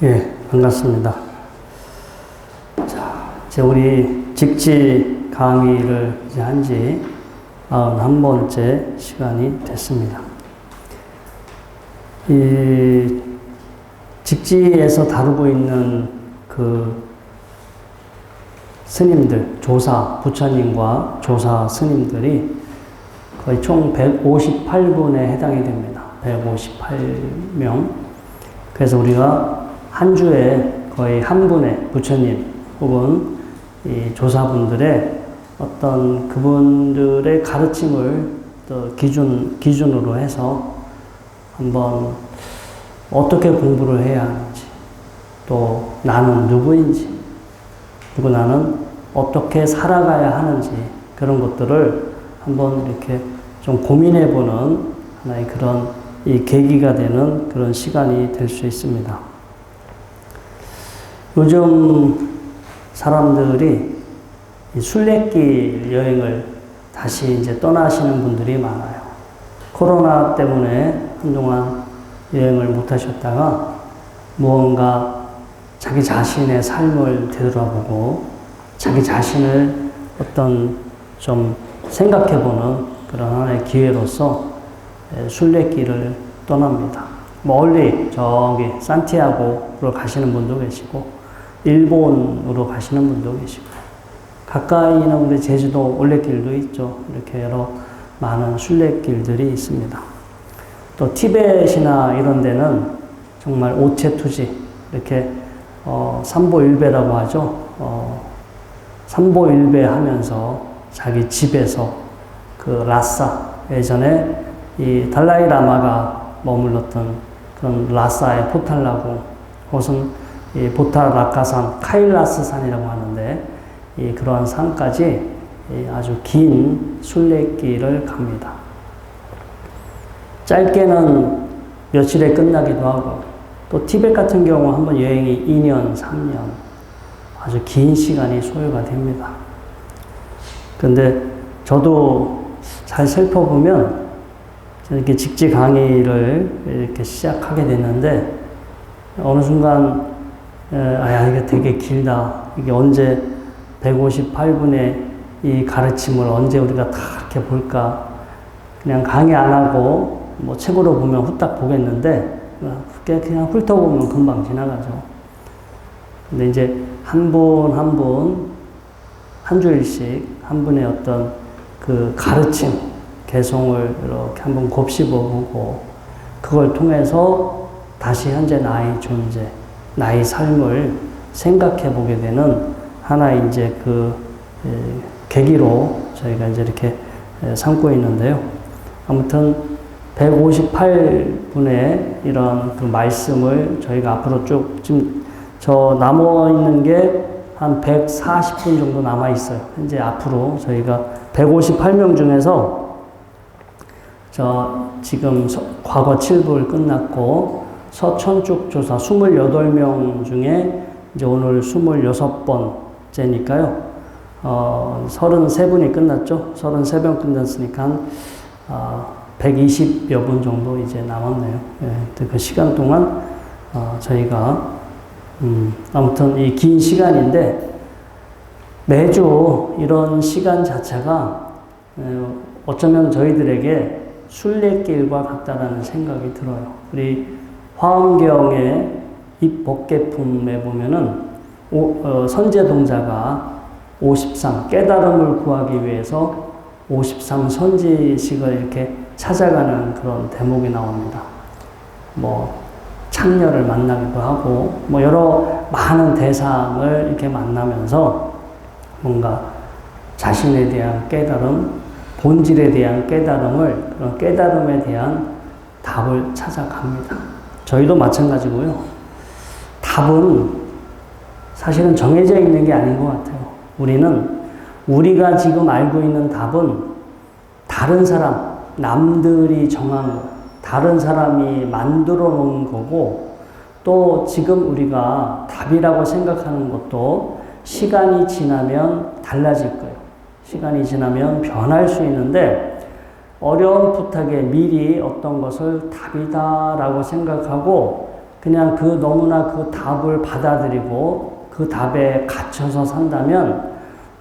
예, 반갑습니다. 자, 이제 우리 직지 강의를 이제 한지 91번째 시간이 됐습니다. 이 직지에서 다루고 있는 그 스님들, 조사, 부처님과 조사 스님들이 거의 총 158분에 해당이 됩니다. 158명. 그래서 우리가 한 주에 거의 한 분의 부처님 혹은 이 조사분들의 어떤 그분들의 가르침을 또 기준으로 해서 한번 어떻게 공부를 해야 하는지, 또 나는 누구인지, 그리고 나는 어떻게 살아가야 하는지, 그런 것들을 한번 이렇게 좀 고민해보는 하나의 그런 이 계기가 되는 그런 시간이 될 수 있습니다. 요즘 사람들이 이 순례길 여행을 다시 이제 떠나시는 분들이 많아요. 코로나 때문에 한동안 여행을 못 하셨다가 무언가 자기 자신의 삶을 되돌아보고 자기 자신을 어떤 좀 생각해보는 그런 하나의 기회로서 순례길을 떠납니다. 멀리 저기 산티아고로 가시는 분도 계시고 일본으로 가시는 분도 계시고 가까이는 우리 제주도 올레길도 있죠. 이렇게 여러 많은 순례길들이 있습니다. 또 티벳이나 이런 데는 정말 오체투지 이렇게 삼보일배라고 하죠. 삼보일배 하면서 자기 집에서 그 라싸 예전에 이 달라이 라마가 머물렀던 그런 라싸의 포탈라고 혹은 이 보타라카산 카일라스 산이라고 하는데 이 그러한 산까지 아주 긴 순례길을 갑니다. 짧게는 며칠에 끝나기도 하고 또 티벳 같은 경우 한번 여행이 2년, 3년 아주 긴 시간이 소요가 됩니다. 그런데 저도 잘 살펴보면 이렇게 직지 강의를 이렇게 시작하게 됐는데 어느 순간 이게 되게 길다. 이게 언제 158분의 이 가르침을 언제 우리가 다 이렇게 볼까? 그냥 강의 안 하고 뭐 책으로 보면 후딱 보겠는데 그냥 훑어보면 금방 지나가죠. 근데 이제 한 분 한 분 한 주일씩 한 분의 어떤 그 가르침 개성을 이렇게 한번 곱씹어보고 그걸 통해서 다시 현재 나의 존재, 나의 삶을 생각해보게 되는 하나의 이제 그 계기로 저희가 이제 이렇게 삼고 있는데요. 아무튼 158분의 이런 그 말씀을 저희가 앞으로 쭉 지금 저 남아 있는 게 한 140분 정도 남아 있어요. 현재 앞으로 저희가 158명 중에서 지금 과거 7부를 끝났고 서천쭉 조사 28명 중에 이제 오늘 26번째니까요. 33분이 끝났죠. 33명 끝났으니까 120여 분 정도 이제 남았네요. 그 시간 동안 저희가 아무튼 이 긴 시간인데 매주 이런 시간 자체가 어쩌면 저희들에게 순례길과 같다라는 생각이 들어요. 우리 화엄경의 입법계품에 보면은 선제동자가 53 깨달음을 구하기 위해서 53 선지식을 이렇게 찾아가는 그런 대목이 나옵니다. 뭐 창녀를 만나기도 하고 뭐 여러 많은 대상을 이렇게 만나면서 뭔가 자신에 대한 깨달음, 본질에 대한 깨달음을 그런 깨달음에 대한 답을 찾아갑니다. 저희도 마찬가지고요. 답은 사실은 정해져 있는 게 아닌 것 같아요. 우리가 지금 알고 있는 답은 다른 사람, 남들이 정한 것, 다른 사람이 만들어 놓은 거고 또 지금 우리가 답이라고 생각하는 것도 시간이 지나면 달라질 거예요. 시간이 지나면 변할 수 있는데 어려운 부탁에 미리 어떤 것을 답이다라고 생각하고 그냥 그 너무나 그 답을 받아들이고 그 답에 갇혀서 산다면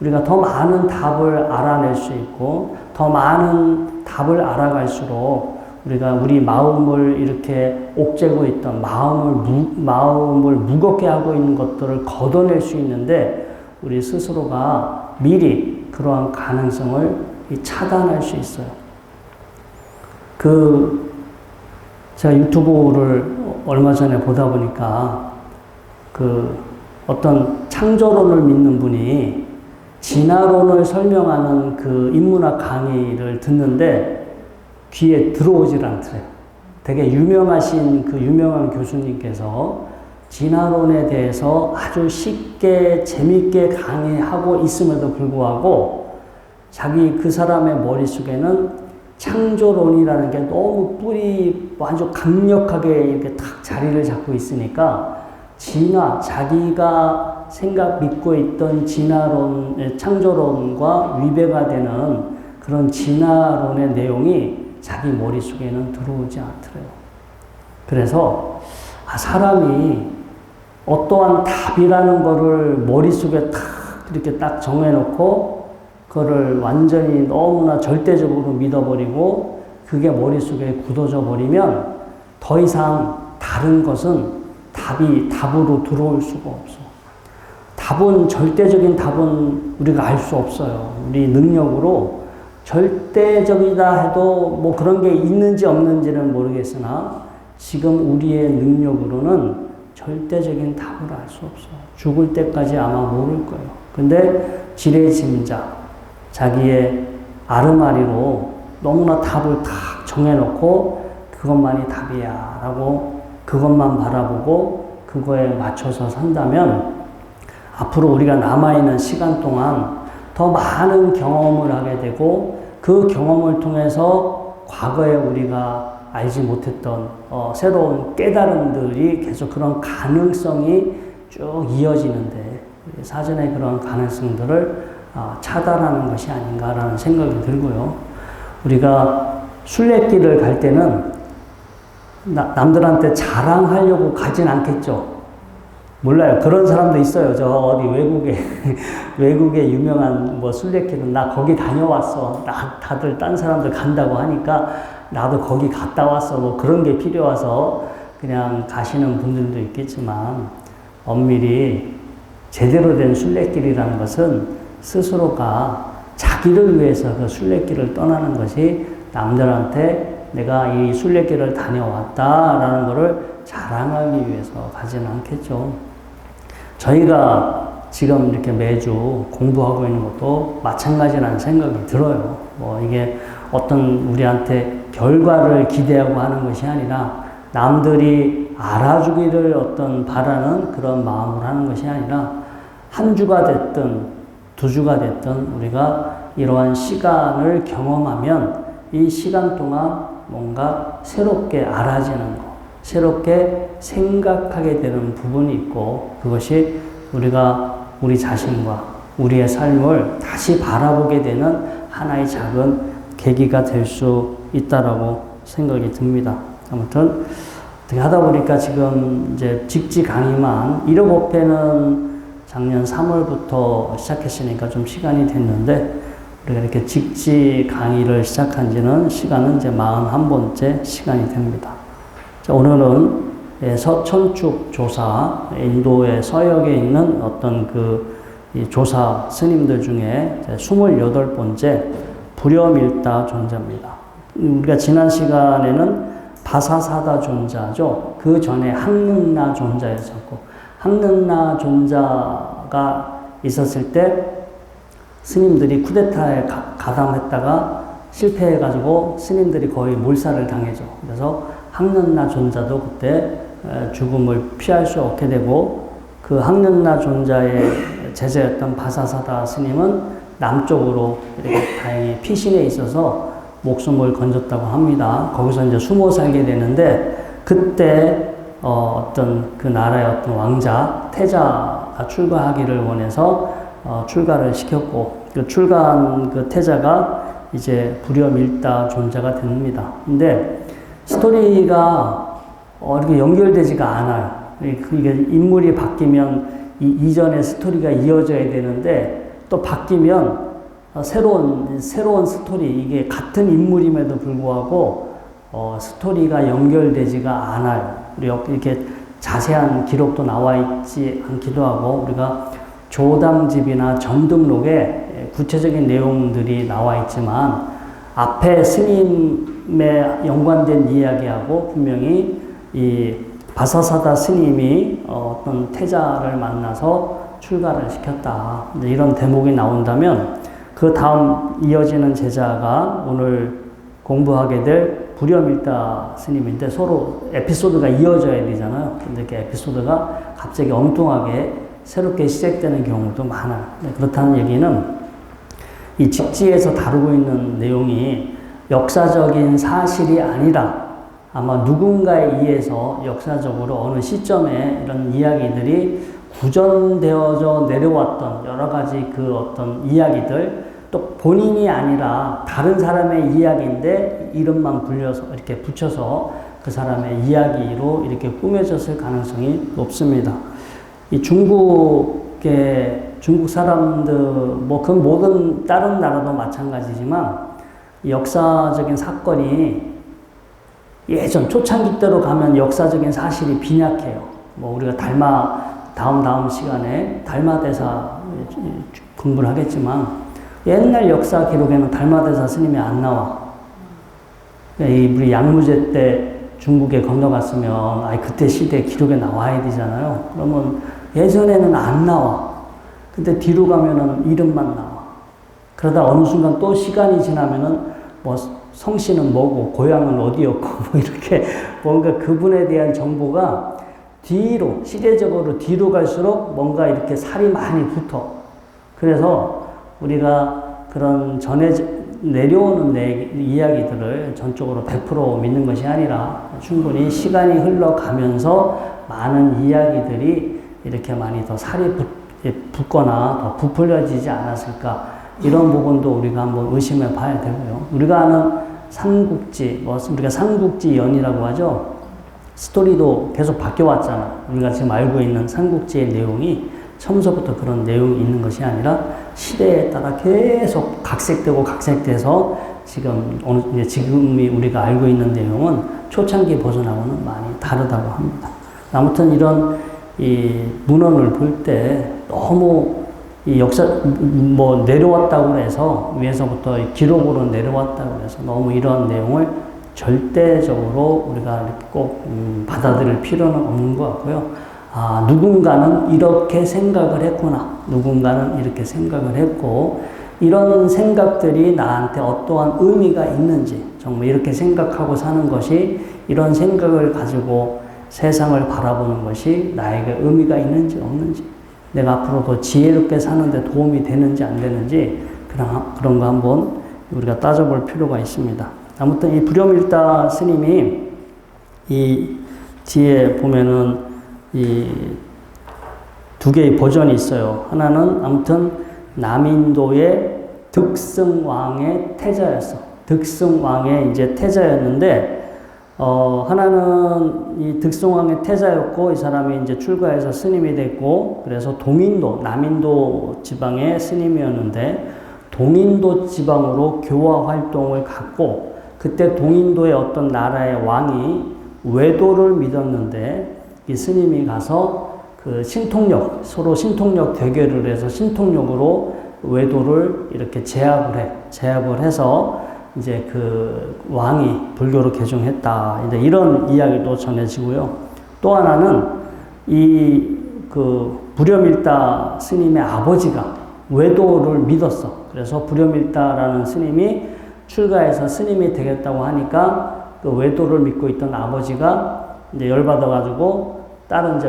우리가 더 많은 답을 알아낼 수 있고 더 많은 답을 알아갈수록 우리가 우리 마음을 이렇게 옥죄고 있던 마음을 무겁게 하고 있는 것들을 걷어낼 수 있는데 우리 스스로가 미리 그러한 가능성을 차단할 수 있어요. 제가 유튜브를 얼마 전에 보다 보니까 어떤 창조론을 믿는 분이 진화론을 설명하는 그 인문학 강의를 듣는데 귀에 들어오질 않더래요. 되게 유명하신 그 유명한 교수님께서 진화론에 대해서 아주 쉽게 재밌게 강의하고 있음에도 불구하고 그 사람의 머릿속에는 창조론이라는 게 너무 아주 강력하게 이렇게 탁 자리를 잡고 있으니까 자기가 믿고 있던 창조론과 위배가 되는 그런 진화론의 내용이 자기 머릿속에는 들어오지 않더래요. 그래서 사람이 어떠한 답이라는 거를 머릿속에 이렇게 딱 정해놓고 그거를 완전히 너무나 절대적으로 믿어버리고 그게 머릿속에 굳어져 버리면 더 이상 다른 것은 답으로 들어올 수가 없어. 절대적인 답은 우리가 알 수 없어요. 우리 능력으로 절대적이다 해도 뭐 그런 게 있는지 없는지는 모르겠으나 지금 우리의 능력으로는 절대적인 답을 알 수 없어. 죽을 때까지 아마 모를 거예요. 근데 지레짐작, 자기의 아르마리로 너무나 답을 다 정해놓고 그것만이 답이야 라고 그것만 바라보고 그거에 맞춰서 산다면 앞으로 우리가 남아있는 시간 동안 더 많은 경험을 하게 되고 그 경험을 통해서 과거에 우리가 알지 못했던 새로운 깨달음들이 계속 그런 가능성이 쭉 이어지는데 사전에 그런 가능성들을 차단하는 것이 아닌가라는 생각이 들고요. 우리가 순례길을 갈 때는 남들한테 자랑하려고 가진 않겠죠. 몰라요. 그런 사람도 있어요. 저 어디 외국에 유명한 순례길은 나 거기 다녀왔어. 다들 딴 사람들 간다고 하니까 나도 거기 갔다 왔어. 그런 게 필요해서 그냥 가시는 분들도 있겠지만 엄밀히 제대로 된 순례길이라는 것은 스스로가 자기를 위해서 그 순례길을 떠나는 것이 남들한테 내가 이 순례길을 다녀왔다라는 것을 자랑하기 위해서 가지는 않겠죠. 저희가 지금 이렇게 매주 공부하고 있는 것도 마찬가지라는 생각이 들어요. 이게 어떤 우리한테 결과를 기대하고 하는 것이 아니라 남들이 알아주기를 바라는 그런 마음으로 하는 것이 아니라 한 주가 됐든 두 주가 됐든 우리가 이러한 시간을 경험하면 이 시간 동안 뭔가 새롭게 알아지는 것, 새롭게 생각하게 되는 부분이 있고 그것이 우리가 우리 자신과 우리의 삶을 다시 바라보게 되는 하나의 작은 계기가 될 수 있다라고 생각이 듭니다. 아무튼 어떻게 하다 보니까 지금 이제 직지 강의만 1억 5회는 작년 3월부터 시작했으니까 좀 시간이 됐는데 우리가 이렇게 직지 강의를 시작한 지는 시간은 이제 41번째 시간이 됩니다. 자, 오늘은 서천축 조사, 인도의 서역에 있는 어떤 이 조사 스님들 중에 28번째 불여밀다 존자입니다. 우리가 지난 시간에는 바사사다 존자죠. 그 전에 항능나 존자였었고, 항능나 존자가 있었을 때 스님들이 쿠데타에 가담했다가 실패해가지고 스님들이 거의 몰살을 당해죠. 그래서 항능나 존자도 그때 죽음을 피할 수 없게 되고 그 항능나 존자의 제자였던 바사사다 스님은 남쪽으로 이렇게 다행히 피신해 있어서 목숨을 건졌다고 합니다. 거기서 이제 숨어 살게 되는데 그때 어떤 그 나라의 어떤 왕자 태자가 출가하기를 원해서 출가를 시켰고 그 출가한 그 태자가 이제 불여밀다 존자가 됩니다. 근데 스토리가 이렇게 연결되지가 않아요. 이게 인물이 바뀌면 이전의 스토리가 이어져야 되는데 또 바뀌면 새로운 스토리, 이게 같은 인물임에도 불구하고 스토리가 연결되지가 않아요. 이렇게 자세한 기록도 나와 있지 않기도 하고, 우리가 조당집이나 점등록에 구체적인 내용들이 나와 있지만 앞에 스님에 연관된 이야기하고 분명히 이 바사사다 스님이 어떤 태자를 만나서 출가를 시켰다, 이런 대목이 나온다면 그 다음 이어지는 제자가 오늘 공부하게 될 불염일다 스님인데 서로 에피소드가 이어져야 되잖아요. 근데 그 에피소드가 갑자기 엉뚱하게 새롭게 시작되는 경우도 많아요. 그렇다는 얘기는 이 직지에서 다루고 있는 내용이 역사적인 사실이 아니라 아마 누군가에 의해서 역사적으로 어느 시점에 이런 이야기들이 구전되어져 내려왔던 여러 가지 그 어떤 이야기들, 또 본인이 아니라 다른 사람의 이야기인데 이름만 이렇게 붙여서 그 사람의 이야기로 이렇게 꾸며졌을 가능성이 높습니다. 이 중국 사람들, 그 모든 다른 나라도 마찬가지지만 역사적인 사건이 예전 초창기 때로 가면 역사적인 사실이 빈약해요. 우리가 다음 시간에 달마대사 공부를 하겠지만 옛날 역사 기록에는 달마대사 스님이 안 나와. 우리 양무제 때 중국에 건너갔으면 그때 시대 기록에 나와야 되잖아요. 그러면 예전에는 안 나와. 근데 뒤로 가면은 이름만 나와. 그러다 어느 순간 또 시간이 지나면은 성씨는 뭐고 고향은 어디였고 이렇게 뭔가 그분에 대한 정보가 시대적으로 뒤로 갈수록 뭔가 이렇게 살이 많이 붙어. 그래서 우리가 그런 내려오는 이야기들을 전적으로 100% 믿는 것이 아니라 충분히 시간이 흘러가면서 많은 이야기들이 이렇게 많이 더 살이 붙거나 더 부풀려지지 않았을까, 이런 부분도 우리가 한번 의심해 봐야 되고요. 우리가 아는 삼국지, 우리가 삼국지연이라고 하죠. 스토리도 계속 바뀌어왔잖아. 우리가 지금 알고 있는 삼국지의 내용이 처음서부터 그런 내용이 있는 것이 아니라 시대에 따라 계속 각색돼서 지금이 우리가 알고 있는 내용은 초창기 버전하고는 많이 다르다고 합니다. 아무튼 이런 이 문헌을 볼 때 너무 이 역사 내려왔다고 해서 위에서부터 기록으로 내려왔다고 해서 너무 이런 내용을 절대적으로 우리가 이렇게 꼭 받아들일 필요는 없는 것 같고요. 누군가는 이렇게 생각을 했구나. 누군가는 이렇게 생각을 했고, 이런 생각들이 나한테 어떠한 의미가 있는지, 정말 이렇게 생각하고 사는 것이, 이런 생각을 가지고 세상을 바라보는 것이 나에게 의미가 있는지 없는지, 내가 앞으로 더 지혜롭게 사는데 도움이 되는지 안 되는지, 그런 거 한번 우리가 따져볼 필요가 있습니다. 아무튼 이 불염일다 스님이 이 뒤에 보면은 이 두 개의 버전이 있어요. 하나는 아무튼 남인도의 득승왕의 태자였어. 득승왕의 이제 태자였는데, 하나는 이 득승왕의 태자였고, 이 사람이 이제 출가해서 스님이 됐고, 그래서 남인도 지방의 스님이었는데, 동인도 지방으로 교화 활동을 갖고, 그때 동인도의 어떤 나라의 왕이 외도를 믿었는데, 이 스님이 가서 서로 신통력 대결을 해서 신통력으로 외도를 이렇게 제압을 해서 이제 그 왕이 불교로 개종했다. 이제 이런 이야기도 전해지고요. 또 하나는 불염일다 스님의 아버지가 외도를 믿었어. 그래서 불염일다라는 스님이 출가해서 스님이 되겠다고 하니까 그 외도를 믿고 있던 아버지가 이제 열받아가지고 다른 이제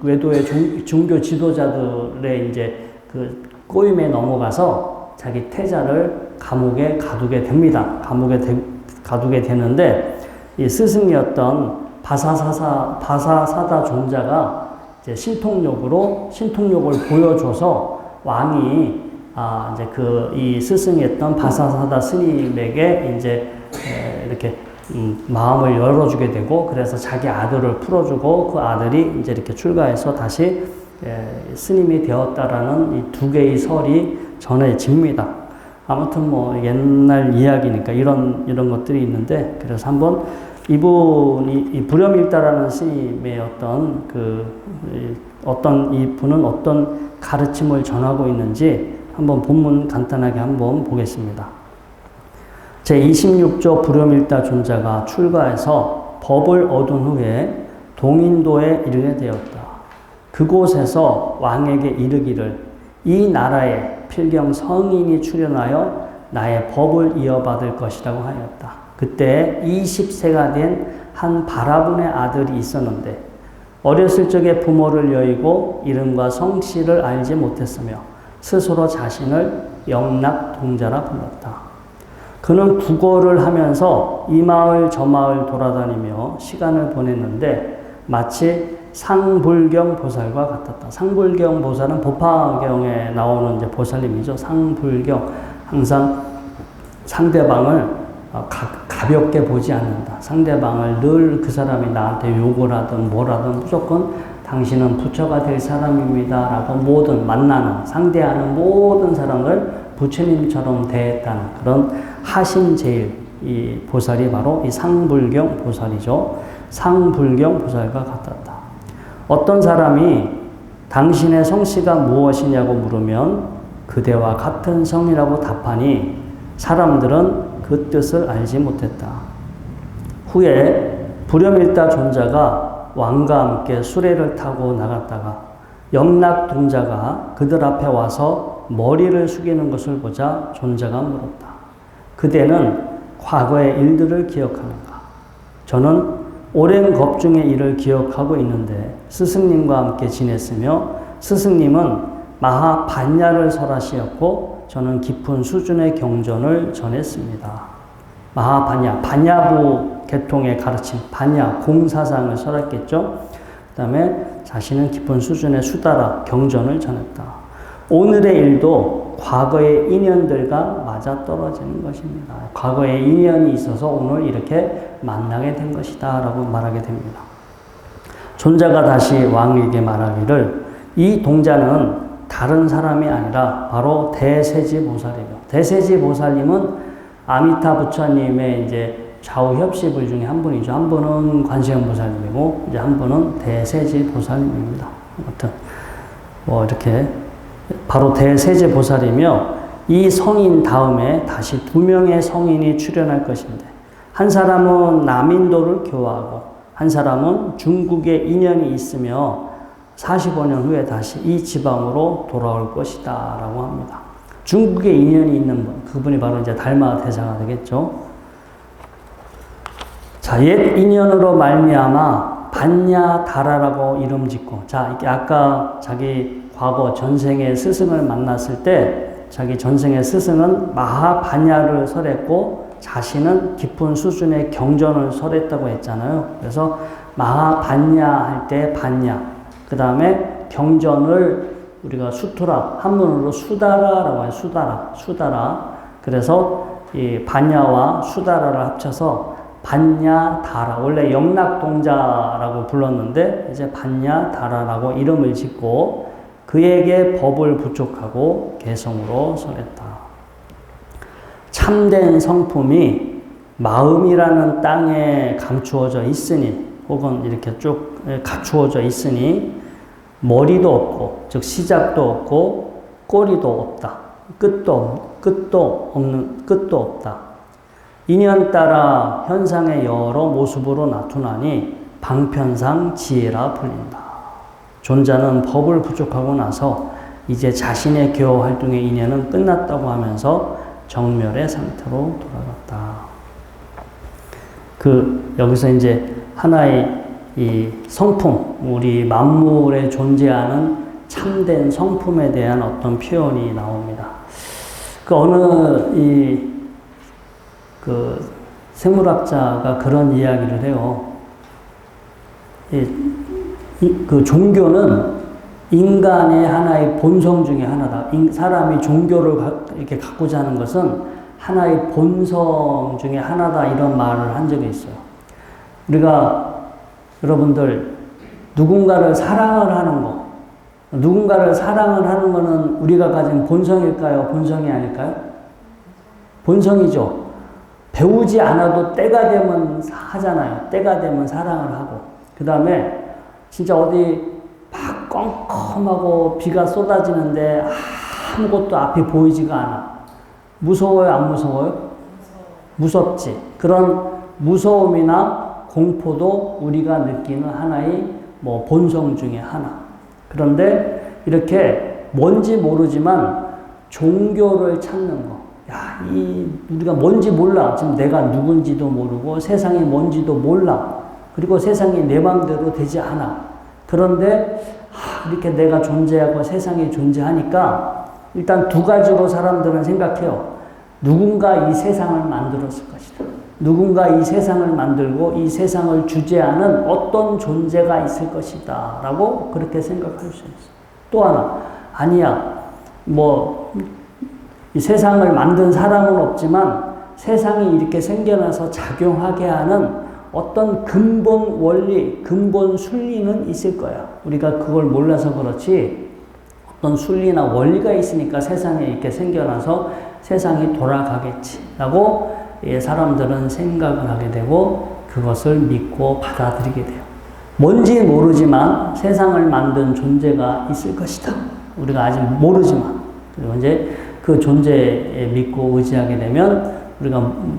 외도의 종교 지도자들의 이제 그 꼬임에 넘어가서 자기 태자를 감옥에 가두게 됩니다. 가두게 되는데, 이 스승이었던 바사사다 존자가 이제 신통력을 보여줘서 왕이 이제 이 스승이었던 바사사다 스님에게 이제 이렇게 마음을 열어주게 되고, 그래서 자기 아들을 풀어주고, 그 아들이 이제 이렇게 출가해서 다시 스님이 되었다라는 이 두 개의 설이 전해집니다. 아무튼 뭐 옛날 이야기니까 이런 것들이 있는데, 그래서 한번 이분이 이 불염일다라는 스님의 어떤 이분은 어떤 가르침을 전하고 있는지 한번 본문 간단하게 한번 보겠습니다. 제26조 불염일다 존자가 출가해서 법을 얻은 후에 동인도에 이르게 되었다. 그곳에서 왕에게 이르기를 이 나라에 필경 성인이 출현하여 나의 법을 이어받을 것이라고 하였다. 그때 20세가 된 한 바라분의 아들이 있었는데 어렸을 적에 부모를 여의고 이름과 성씨를 알지 못했으며 스스로 자신을 영락동자라 불렀다. 그는 국어를 하면서 이 마을 저 마을 돌아다니며 시간을 보냈는데 마치 상불경 보살과 같았다. 상불경 보살은 법화경에 나오는 이제 보살님이죠. 상불경, 항상 상대방을 가볍게 보지 않는다. 상대방을 늘 그 사람이 나한테 욕을 하든 뭐라든 무조건 당신은 부처가 될 사람입니다 라고 모든 만나는, 상대하는 모든 사람을 부처님처럼 대했다는 그런 하심제일 이 보살이 바로 이 상불경 보살이죠. 상불경 보살과 같았다. 어떤 사람이 당신의 성씨가 무엇이냐고 물으면 그대와 같은 성이라고 답하니 사람들은 그 뜻을 알지 못했다. 후에 불염일다 존자가 왕과 함께 수레를 타고 나갔다가 영락동자가 그들 앞에 와서 머리를 숙이는 것을 보자 존자가 물었다. 그대는 과거의 일들을 기억하는가? 저는 오랜 겁중의 일을 기억하고 있는데 스승님과 함께 지냈으며 스승님은 마하반야를 설하시었고 저는 깊은 수준의 경전을 전했습니다. 마하반야, 반야부 계통의 가르침, 반야, 공사상을 설했겠죠. 그 다음에 자신은 깊은 수준의 수다라, 경전을 전했다. 오늘의 일도 과거의 인연들과 맞아떨어지는 것입니다. 과거의 인연이 있어서 오늘 이렇게 만나게 된 것이다 라고 말하게 됩니다. 존자가 다시 왕에게 말하기를 이 동자는 다른 사람이 아니라 바로 대세지 보살이에요. 대세지 보살님은 아미타 부처님의 이제 좌우 협시불 중에 한 분이죠. 한 분은 관세음 보살님이고 이제 한 분은 대세지 보살님입니다. 아무튼 뭐 이렇게 바로 대세지 보살이며 이 성인 다음에 다시 두 명의 성인이 출현할 것인데 한 사람은 남인도를 교화하고 한 사람은 중국에 인연이 있으며 45년 후에 다시 이 지방으로 돌아올 것이다 라고 합니다. 중국에 인연이 있는 분, 그분이 바로 이제 달마 대사가 되겠죠. 자, 옛 인연으로 말미암아 반야다라라고 이름 짓고, 자, 이게 아까 자기 과거 전생의 스승을 만났을 때 자기 전생의 스승은 마하반야를 설했고 자신은 깊은 수준의 경전을 설했다고 했잖아요. 그래서 마하반야 할 때 반야, 그 다음에 경전을 우리가 수토라, 한문으로 수다라라고 해요. 수다라. 그래서 이 반야와 수다라를 합쳐서 반야다라. 원래 영락동자라고 불렀는데 이제 반야다라라고 이름을 짓고 그에게 법을 부족하고 개성으로 설했다. 참된 성품이 마음이라는 땅에 감추어져 있으니 혹은 이렇게 쭉 갖추어져 있으니 머리도 없고 즉 시작도 없고 꼬리도 없다. 끝도 없다. 인연 따라 현상의 여러 모습으로 나타나니 방편상 지혜라 불린다. 존자는 법을 부족하고 나서 이제 자신의 교화 활동의 인연은 끝났다고 하면서 정멸의 상태로 돌아갔다. 여기서 이제 하나의 이 성품, 우리 만물에 존재하는 참된 성품에 대한 어떤 표현이 나옵니다. 생물학자가 그런 이야기를 해요. 그 종교는 인간의 하나의 본성 중에 하나다. 사람이 종교를 이렇게 갖고자 하는 것은 하나의 본성 중에 하나다 이런 말을 한 적이 있어요. 우리가 여러분들 누군가를 사랑을 하는 거, 누군가를 사랑을 하는 거는 우리가 가진 본성일까요? 본성이 아닐까요? 본성이죠. 배우지 않아도 때가 되면 하잖아요. 때가 되면 사랑을 하고. 그 다음에 진짜 어디 막 껌껌하고 비가 쏟아지는데 아무것도 앞이 보이지가 않아. 무서워요? 안 무서워요? 무섭지. 그런 무서움이나 공포도 우리가 느끼는 하나의 본성 중에 하나. 그런데 이렇게 뭔지 모르지만 종교를 찾는 거. 야, 우리가 뭔지 몰라. 지금 내가 누군지도 모르고 세상이 뭔지도 몰라. 그리고 세상이 내 마음대로 되지 않아. 그런데 이렇게 내가 존재하고 세상이 존재하니까 일단 두 가지로 사람들은 생각해요. 누군가 이 세상을 만들었을 것이다. 누군가 이 세상을 만들고 이 세상을 주재하는 어떤 존재가 있을 것이다. 라고 그렇게 생각할 수 있어. 또 하나, 아니야. 이 세상을 만든 사람은 없지만 세상이 이렇게 생겨나서 작용하게 하는 어떤 근본 원리, 근본 순리는 있을 거야. 우리가 그걸 몰라서 그렇지 어떤 순리나 원리가 있으니까 세상에 이렇게 생겨나서 세상이 돌아가겠지 라고 사람들은 생각을 하게 되고 그것을 믿고 받아들이게 돼요. 뭔지 모르지만 세상을 만든 존재가 있을 것이다. 우리가 아직 모르지만. 그리고 이제 그 존재에 믿고 의지하게 되면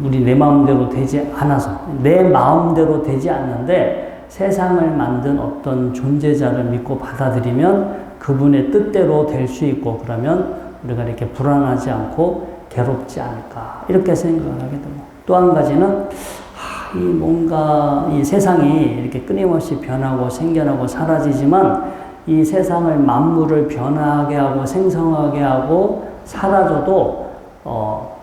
우리 내 마음대로 되지 않아서, 내 마음대로 되지 않는데 세상을 만든 어떤 존재자를 믿고 받아들이면 그분의 뜻대로 될 수 있고 그러면 우리가 이렇게 불안하지 않고 괴롭지 않을까 이렇게 생각을 하게 되고 또 한 가지는 뭔가 이 세상이 이렇게 끊임없이 변하고 생겨나고 사라지지만 이 세상을 만물을 변하게 하고 생성하게 하고 사라져도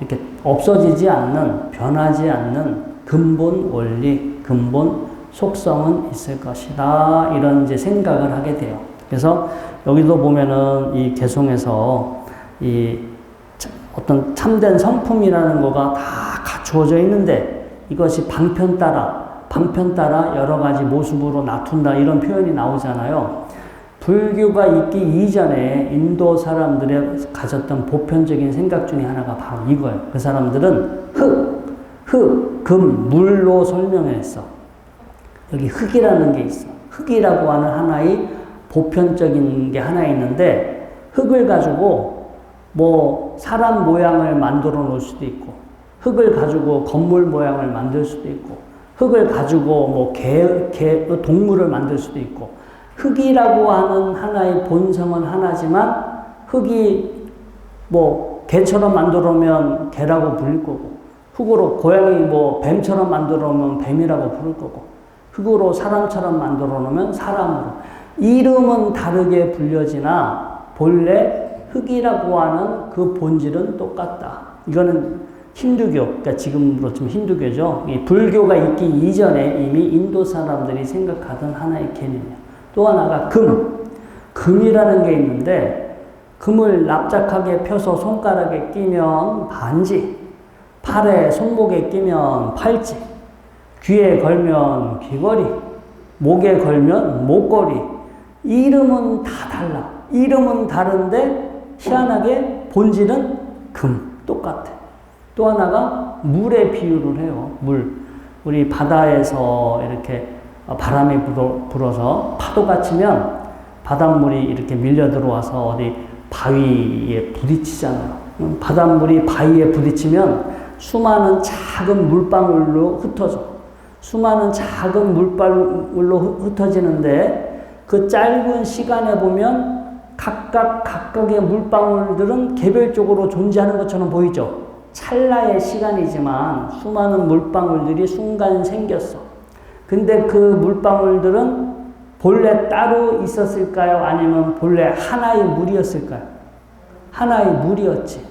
이렇게 없어지지 않는 변하지 않는 근본 원리, 근본 속성은 있을 것이다 이런 이제 생각을 하게 돼요. 그래서 여기도 보면은 이 개송에서 이 어떤 참된 성품이라는 거가 다 갖추어져 있는데 이것이 방편 따라 여러 가지 모습으로 나툰다 이런 표현이 나오잖아요. 불교가 있기 이전에 인도 사람들의 가졌던 보편적인 생각 중에 하나가 바로 이거예요. 그 사람들은 금, 물로 설명했어. 여기 흙이라는 게 있어. 흙이라고 하는 하나의 보편적인 게 하나 있는데 흙을 가지고 사람 모양을 만들어 놓을 수도 있고 흙을 가지고 건물 모양을 만들 수도 있고 흙을 가지고 동물을 만들 수도 있고 흙이라고 하는 하나의 본성은 하나지만 흙이 개처럼 만들어 놓으면 개라고 불릴 거고 흙으로 고양이 뱀처럼 만들어 놓으면 뱀이라고 부를 거고 흙으로 사람처럼 만들어 놓으면 사람으로 이름은 다르게 불려지나 본래 흙이라고 하는 그 본질은 똑같다. 이거는 힌두교, 그러니까 지금으로 치면 힌두교죠. 이 불교가 있기 이전에 이미 인도 사람들이 생각하던 하나의 개념이에요. 또 하나가 금이라는 게 있는데 금을 납작하게 펴서 손가락에 끼면 반지, 팔에 손목에 끼면 팔찌, 귀에 걸면 귀걸이, 목에 걸면 목걸이. 이름은 다 달라. 이름은 다른데 희한하게 본질은 금, 똑같아. 또 하나가 물에 비유를 해요. 물. 우리 바다에서 이렇게 바람이 불어서 파도가 치면 바닷물이 이렇게 밀려 들어와서 어디 바위에 부딪히잖아요. 바닷물이 바위에 부딪히면 수많은 작은 물방울로 흩어져. 수많은 작은 물방울로 흩어지는데 그 짧은 시간에 보면 각각의 물방울들은 개별적으로 존재하는 것처럼 보이죠. 찰나의 시간이지만 수많은 물방울들이 순간 생겼어. 근데 그 물방울들은 본래 따로 있었을까요? 아니면 본래 하나의 물이었을까요? 하나의 물이었지.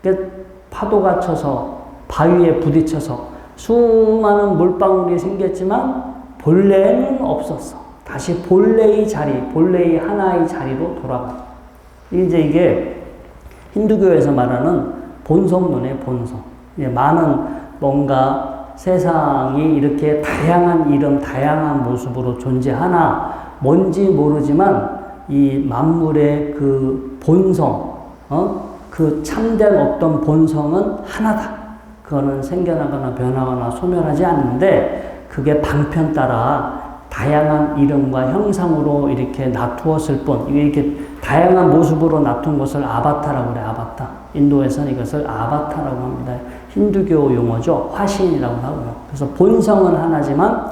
그러니까 파도가 쳐서 바위에 부딪혀서 수많은 물방울이 생겼지만 본래는 없었어. 다시 본래의 자리, 본래의 하나의 자리로 돌아가. 이제 이게 힌두교에서 말하는 본성론의 본성. 많은 뭔가 세상이 이렇게 다양한 이름, 다양한 모습으로 존재하나 뭔지 모르지만 이 만물의 그 본성, 그 참된 어떤 본성은 하나다. 그거는 생겨나거나 변하거나 소멸하지 않는데 그게 방편 따라 다양한 이름과 형상으로 이렇게 놔두었을 뿐, 이렇게 다양한 모습으로 놔둔 것을 아바타라고 그래, 아바타. 인도에서는 이것을 아바타라고 합니다. 힌두교 용어죠. 화신이라고 하고요. 그래서 본성은 하나지만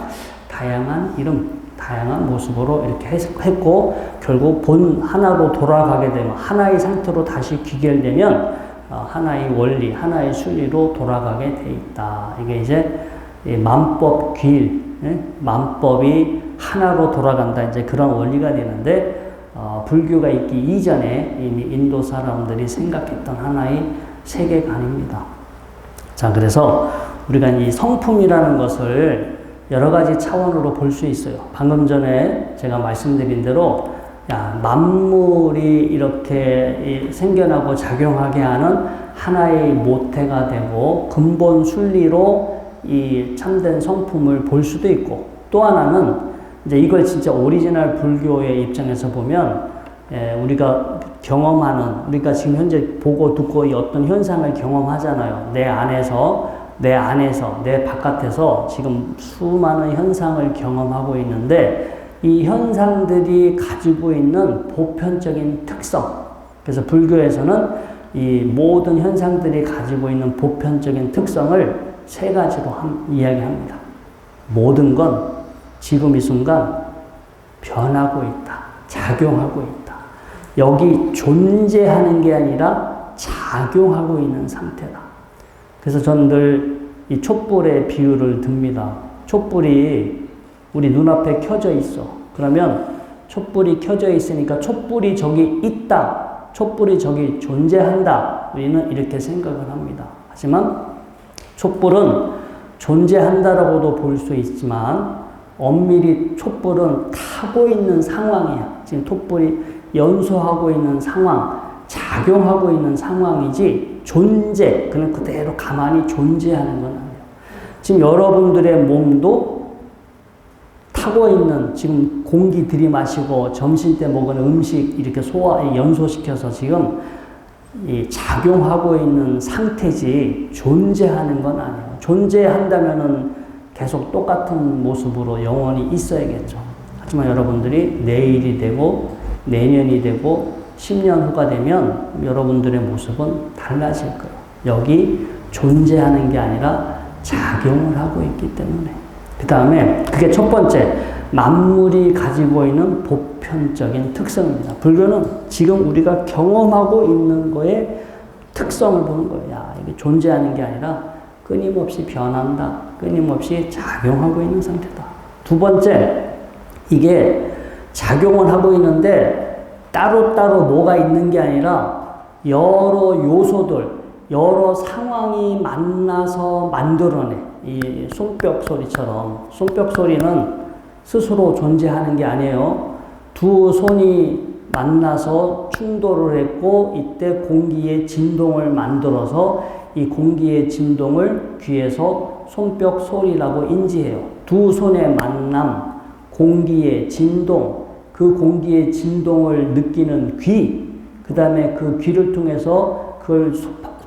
다양한 이름, 다양한 모습으로 이렇게 했고, 결국 본 하나로 돌아가게 되면, 하나의 상태로 다시 귀결되면, 하나의 원리, 하나의 순리로 돌아가게 돼 있다. 이게 이제 만법 귀일, 만법이 하나로 돌아간다. 이제 그런 원리가 되는데, 불교가 있기 이전에 이미 인도 사람들이 생각했던 하나의 세계관입니다. 자, 그래서 우리가 이 성품이라는 것을 여러 가지 차원으로 볼 수 있어요. 방금 전에 제가 말씀드린 대로 만물이 이렇게 생겨나고 작용하게 하는 하나의 모태가 되고 근본 순리로 이 참된 성품을 볼 수도 있고, 또 하나는 이제 이걸 진짜 오리지널 불교의 입장에서 보면 우리가 경험하는, 우리가 지금 현재 보고 듣고 이 어떤 현상을 경험하잖아요. 내 안에서, 내 바깥에서 지금 수많은 현상을 경험하고 있는데 이 현상들이 가지고 있는 보편적인 특성. 그래서 불교에서는 이 모든 현상들이 가지고 있는 보편적인 특성을 세 가지로 이야기합니다. 모든 건 지금 이 순간 변하고 있다. 작용하고 있다. 여기 존재하는 게 아니라 작용하고 있는 상태다. 그래서 저는 늘 이 촛불의 비유를 듭니다. 촛불이 우리 눈앞에 켜져 있어. 그러면 촛불이 켜져 있으니까 촛불이 저기 있다. 촛불이 저기 존재한다. 우리는 이렇게 생각을 합니다. 하지만 촛불은 존재한다라고도 볼 수 있지만 엄밀히 촛불은 타고 있는 상황이야. 지금 촛불이 연소하고 있는 상황, 작용하고 있는 상황이지 존재, 그냥 그대로 가만히 존재하는 건 아니에요. 지금 여러분들의 몸도 타고 있는, 지금 공기 들이마시고 점심 때 먹은 음식 이렇게 연소시켜서 지금 이 작용하고 있는 상태지 존재하는 건 아니에요. 존재한다면은 계속 똑같은 모습으로 영원히 있어야겠죠. 하지만 여러분들이 내일이 되고 내년이 되고 10년 후가 되면 여러분들의 모습은 달라질 거예요. 여기 존재하는 게 아니라 작용을 하고 있기 때문에. 그 다음에 그게 첫 번째, 만물이 가지고 있는 보편적인 특성입니다. 불교는 지금 우리가 경험하고 있는 거에 특성을 보는 거예요. 야, 이게 존재하는 게 아니라 끊임없이 변한다. 끊임없이 작용하고 있는 상태다. 두 번째, 이게 작용을 하고 있는데 따로따로 뭐가 있는 게 아니라 여러 요소들, 여러 상황이 만나서 만들어내. 이 손뼉 소리처럼. 손뼉 소리는 스스로 존재하는 게 아니에요. 두 손이 만나서 충돌을 했고 이때 공기의 진동을 만들어서 이 공기의 진동을 귀에서 손뼉 소리라고 인지해요. 두 손의 만남, 공기의 진동, 그 공기의 진동을 느끼는 귀, 그 다음에 그 귀를 통해서 그걸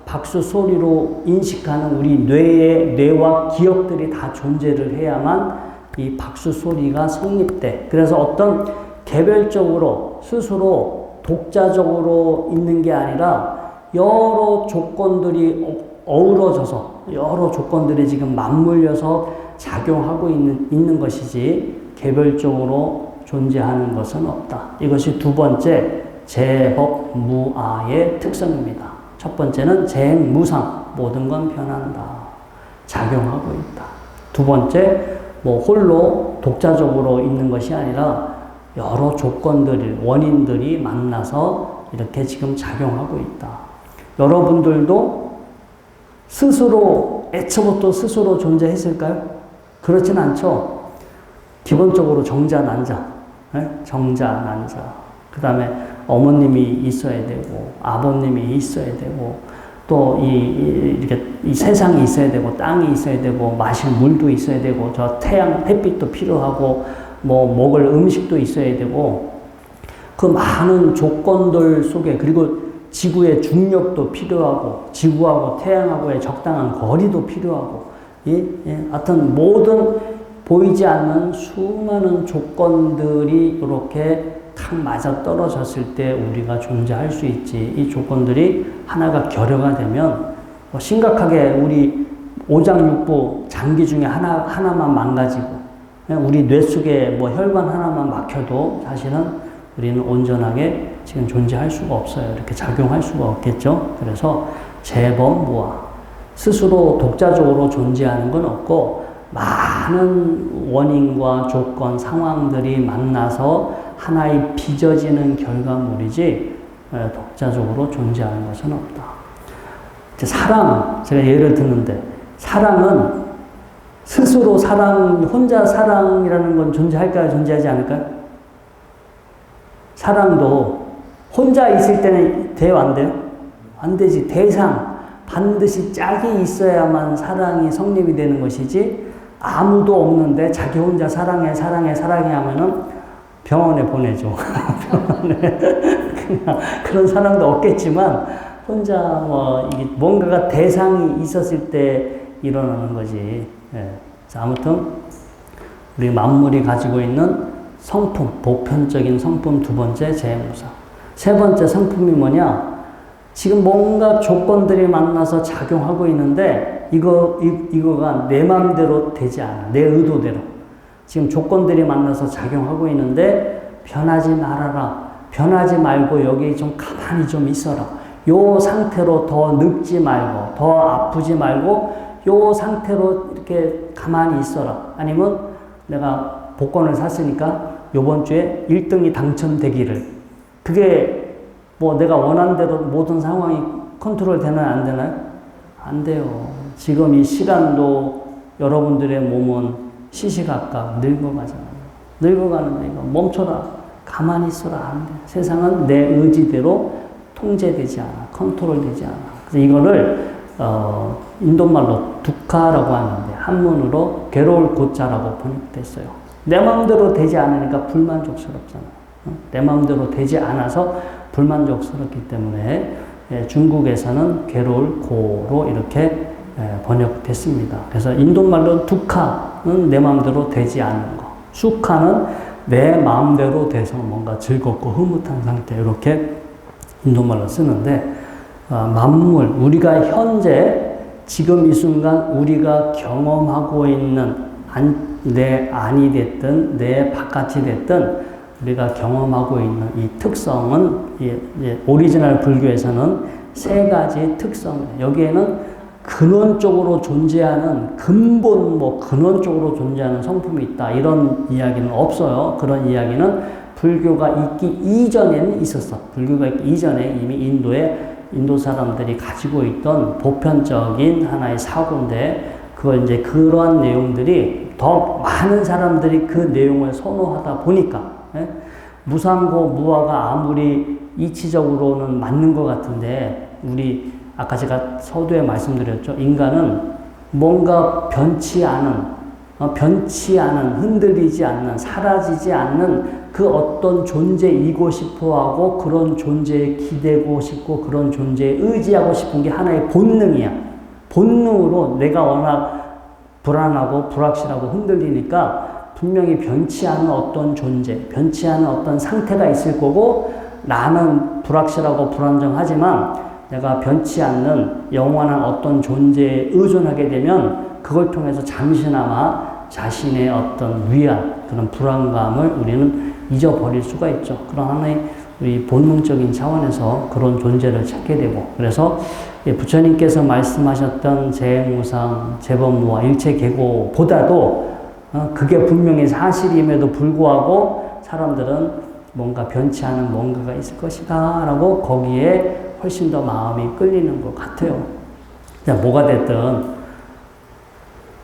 박수 소리로 인식하는 우리 뇌와 기억들이 다 존재를 해야만 이 박수 소리가 성립돼. 그래서 어떤 개별적으로 스스로 독자적으로 있는 게 아니라 여러 조건들이 어우러져서 여러 조건들이 지금 맞물려서 작용하고 있는 것이지 개별적으로 존재하는 것은 없다. 이것이 두 번째 재법무아의 특성입니다. 첫 번째는 재행무상, 모든 건 변한다. 작용하고 있다. 두 번째, 홀로 독자적으로 있는 것이 아니라 여러 조건들이, 원인들이 만나서 이렇게 지금 작용하고 있다. 여러분들도 스스로, 애초부터 스스로 존재했을까요? 그렇진 않죠. 기본적으로 정자, 난자, 정자, 난자. 그 다음에 어머님이 있어야 되고, 아버님이 있어야 되고, 또 이렇게 이 세상이 있어야 되고 땅이 있어야 되고 마실 물도 있어야 되고 저 태양 햇빛도 필요하고 뭐 먹을 음식도 있어야 되고 그 많은 조건들 속에 그리고 지구의 중력도 필요하고 지구하고 태양하고의 적당한 거리도 필요하고 하여튼 모든 보이지 않는 수많은 조건들이 이렇게 탁 맞아 떨어졌을 때 우리가 존재할 수 있지. 이 조건들이 하나가 결여가 되면 심각하게 우리 오장육부 장기 중에 하나만 망가지고 우리 뇌 속에 뭐 혈관 하나만 막혀도 사실은 우리는 온전하게 지금 존재할 수가 없어요. 이렇게 작용할 수가 없겠죠. 그래서 재범무아 스스로 독자적으로 존재하는 건 없고 많은 원인과 조건, 상황들이 만나서 하나의 빚어지는 결과물이지 독자적으로 존재하는 것은 없다. 사랑, 제가 예를 드는데 사랑은 스스로 혼자 사랑이라는 건 존재할까요? 존재하지 않을까요? 사랑도 혼자 있을 때는 돼요? 안 돼요? 안 되지. 대상, 반드시 짝이 있어야만 사랑이 성립이 되는 것이지 아무도 없는데 자기 혼자 사랑해 하면은 병원에 보내죠. 병원에. 그냥 그런 사람도 없겠지만, 혼자 뭔가가 대상이 있었을 때 일어나는 거지. 자, 아무튼, 우리 만물이 가지고 있는 성품, 보편적인 성품 두 번째 재무상. 세 번째 성품이 뭐냐? 지금 뭔가 조건들이 만나서 작용하고 있는데, 이거가 내 마음대로 되지 않아. 내 의도대로. 지금 조건들이 만나서 작용하고 있는데 변하지 말아라. 변하지 말고 여기 좀 가만히 좀 있어라. 요 상태로 더 늙지 말고 더 아프지 말고 요 상태로 이렇게 가만히 있어라. 아니면 내가 복권을 샀으니까 요번 주에 1등이 당첨되기를. 그게 뭐 내가 원하는 대로 모든 상황이 컨트롤 되나요? 안 되나요? 안 돼요. 지금 이 시간도 여러분들의 몸은 시시각각 늙어가잖아요. 늙어가는데 이거 멈춰라. 가만히 있어라. 안 돼. 세상은 내 의지대로 통제되지 않아. 컨트롤되지 않아. 그래서 이거를 인도말로 두카라고 하는데 한문으로 괴로울 고자라고 번역됐어요. 내 마음대로 되지 않으니까 불만족스럽잖아. 내 마음대로 되지 않아서 불만족스럽기 때문에 중국에서는 괴로울 고로 이렇게 번역됐습니다. 그래서 인도말로 두카는 내 마음대로 되지 않는 거, 수카는 내 마음대로 돼서 뭔가 즐겁고 흐뭇한 상태, 이렇게 인도말로 쓰는데 만물, 우리가 현재 지금 이 순간 우리가 경험하고 있는 내 안이 됐든 내 바깥이 됐든 우리가 경험하고 있는 이 특성은 오리지널 불교에서는 세 가지 특성이에요. 여기에는 근원적으로 존재하는 근원적으로 존재하는 성품이 있다. 이런 이야기는 없어요. 그런 이야기는 불교가 있기 이전에는 있었어. 불교가 있기 이전에 이미 인도 사람들이 가지고 있던 보편적인 하나의 사고인데 그러한 내용들이 더 많은 사람들이 그 내용을 선호하다 보니까 무상고 무아가 아무리 이치적으로는 맞는 것 같은데 아까 제가 서두에 말씀드렸죠. 인간은 뭔가 변치 않은, 흔들리지 않는, 사라지지 않는 그 어떤 존재이고 싶어 하고 그런 존재에 기대고 싶고 그런 존재에 의지하고 싶은 게 하나의 본능이야. 본능으로 내가 워낙 불안하고 불확실하고 흔들리니까 분명히 변치 않은 어떤 존재, 변치 않은 어떤 상태가 있을 거고 나는 불확실하고 불안정하지만 내가 변치 않는 영원한 어떤 존재에 의존하게 되면 그걸 통해서 잠시나마 자신의 어떤 위안, 그런 불안감을 우리는 잊어버릴 수가 있죠. 그런 하나의 우리 본능적인 차원에서 그런 존재를 찾게 되고, 그래서 부처님께서 말씀하셨던 재무상, 재범무아, 일체계고보다도 그게 분명히 사실임에도 불구하고 사람들은 뭔가 변치 않은 뭔가가 있을 것이다 라고 거기에 훨씬 더 마음이 끌리는 것 같아요. 뭐가 됐든.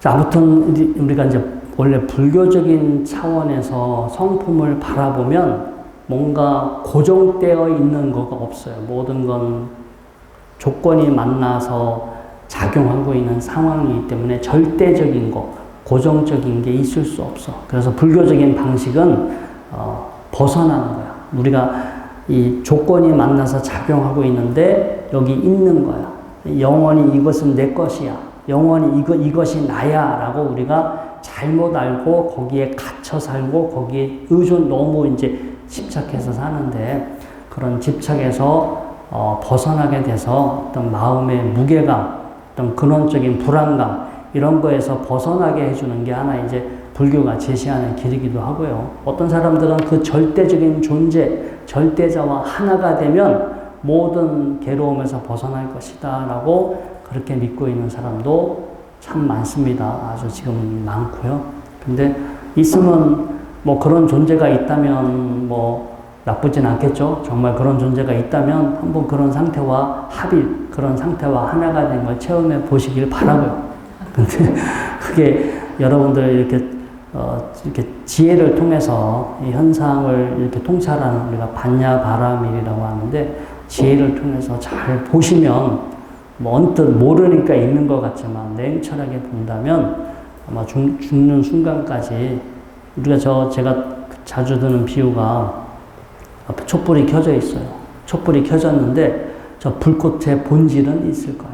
아무튼 우리가 이제 원래 불교적인 차원에서 성품을 바라보면 뭔가 고정되어 있는 거가 없어요. 모든 건 조건이 만나서 작용하고 있는 상황이기 때문에 절대적인 거, 고정적인 게 있을 수 없어. 그래서 불교적인 방식은 벗어나는 거야. 우리가 이 조건이 만나서 작용하고 있는데 여기 있는 거야. 영원히 이것은 내 것이야. 영원히 이것이 나야 라고 우리가 잘못 알고 거기에 갇혀 살고 거기에 너무 이제 집착해서 사는데, 그런 집착에서 벗어나게 돼서 어떤 마음의 무게감, 어떤 근원적인 불안감, 이런 거에서 벗어나게 해주는 게 하나 이제 불교가 제시하는 길이기도 하고요. 어떤 사람들은 그 절대적인 존재, 절대자와 하나가 되면 모든 괴로움에서 벗어날 것이다 라고 그렇게 믿고 있는 사람도 참 많습니다. 아주 지금 많고요. 근데 있으면 뭐 그런 존재가 있다면 뭐 나쁘진 않겠죠. 정말 그런 존재가 있다면 한번 그런 상태와 합일, 그런 상태와 하나가 된 걸 체험해 보시길 바라고요. 근데 그게 여러분들 이렇게 지혜를 통해서 이 현상을 이렇게 통찰하는, 우리가 반야바라밀이라고 하는데, 지혜를 통해서 잘 보시면 뭐 언뜻 모르니까 있는 것 같지만 냉철하게 본다면 아마 죽는 순간까지, 우리가 제가 자주 드는 비유가 앞에 촛불이 켜져 있어요. 촛불이 켜졌는데 저 불꽃의 본질은 있을 거야.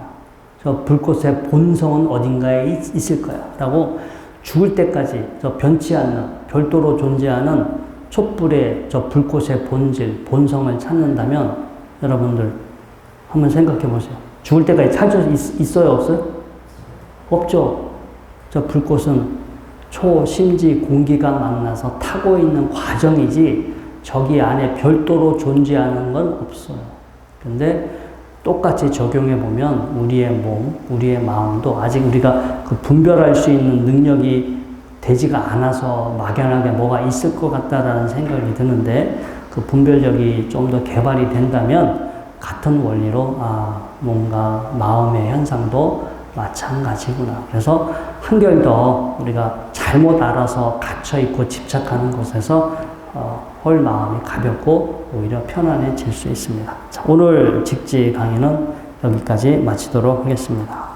저 불꽃의 본성은 어딘가에 있을 거야. 라고 죽을 때까지 저 변치 않는, 별도로 존재하는 촛불의 저 불꽃의 본질, 본성을 찾는다면 여러분들 한번 생각해 보세요. 죽을 때까지 찾을 있어요? 없어요? 없죠. 저 불꽃은 초심지 공기가 만나서 타고 있는 과정이지 저기 안에 별도로 존재하는 건 없어요. 근데 똑같이 적용해 보면 우리의 몸, 우리의 마음도 아직 우리가 그 분별할 수 있는 능력이 되지가 않아서 막연하게 뭐가 있을 것 같다라는 생각이 드는데, 그 분별력이 좀 더 개발이 된다면 같은 원리로 뭔가 마음의 현상도 마찬가지구나. 그래서 한결 더 우리가 잘못 알아서 갇혀있고 집착하는 곳에서 홀 마음이 가볍고 오히려 편안해질 수 있습니다. 자, 오늘 직지 강의는 여기까지 마치도록 하겠습니다.